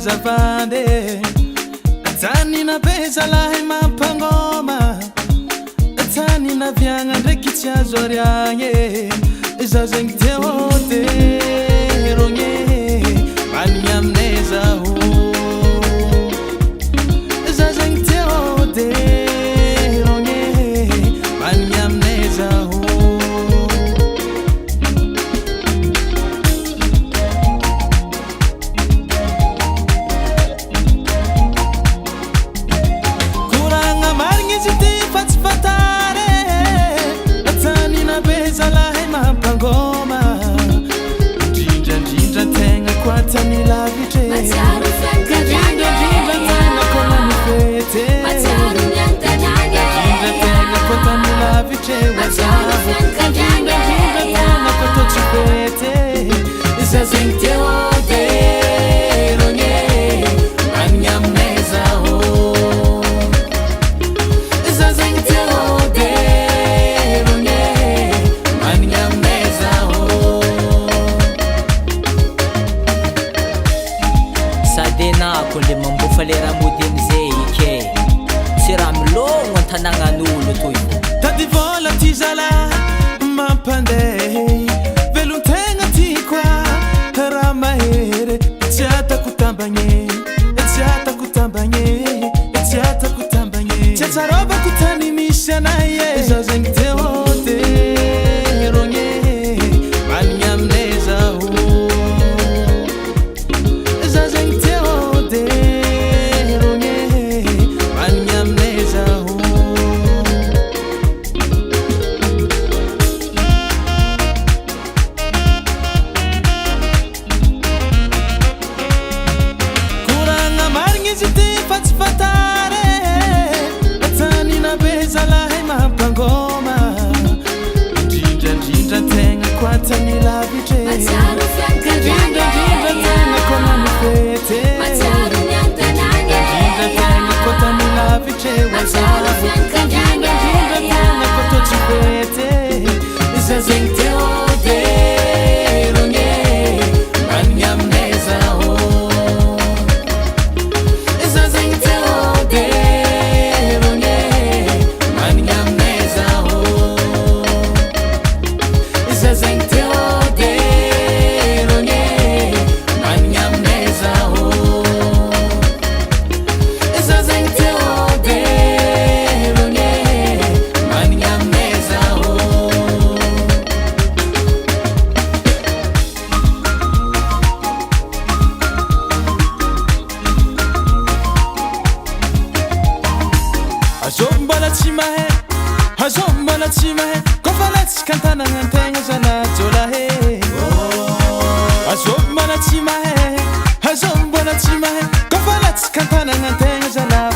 azavande Tanina pesa lahi mapangoma Tanina vianga ndraiky tsy azo ariagny Zaho zegny te hote rogny Manigny aminay zaho Zaho zegny te hote rogny Manigny aminay zaho Kuranga marigny izy ty fa tsy fatare Tanina pesa lahi mampangoma Ndrindra tegna koatany lavitry Ndrindra tegna kolany fety Ndrindra tegna koatany lavitry Ndrindra tegna koatô tsy fety Zaho zegny te hody rogny Manigny aminay zaho Zaho zegny te hody rogny Manigny aminay zaho Sady enako le mambofa le raha mody amizay ike Tsy raha milogno an-tanagnan'olo toy Tady vola ty zalahy mampandeha Velon-tegna ty koa raha mahery Tsy atako tambagny Tsy atako tambagny Tsy atako tambagny Tsy atsarovako tany misy anay Zaho zegny te hody rogny Manigny aminay zaho Zaho zegny te hody rogny Manigny aminay zaho Kuranga marigny izy ty fa tsy fatare Tanina pesa lahi mampangoma Ndrindra tegna koatany lavitry Ndrindra tegna kolany fety Ndrindra tegna koatany lavitry Ndrindra tegna koatô tsy fety Zaho zegny te hody rogny Manigny aminay zaho Zaho zegny te hody rogny Manigny aminay zaho Zaho zegny te hody rogny Manigny aminay zaho Zaho zegny te hody rogny Manigny aminay zaho Azôvy mbala tsy mahay Azôvy mbala tsy mahay Kofa latsika an-tanagnantegna zalahy Azôvy mbala tsy mahay Azôvy mbala tsy mahay Kofa latsika an-tanagnantegna zalahy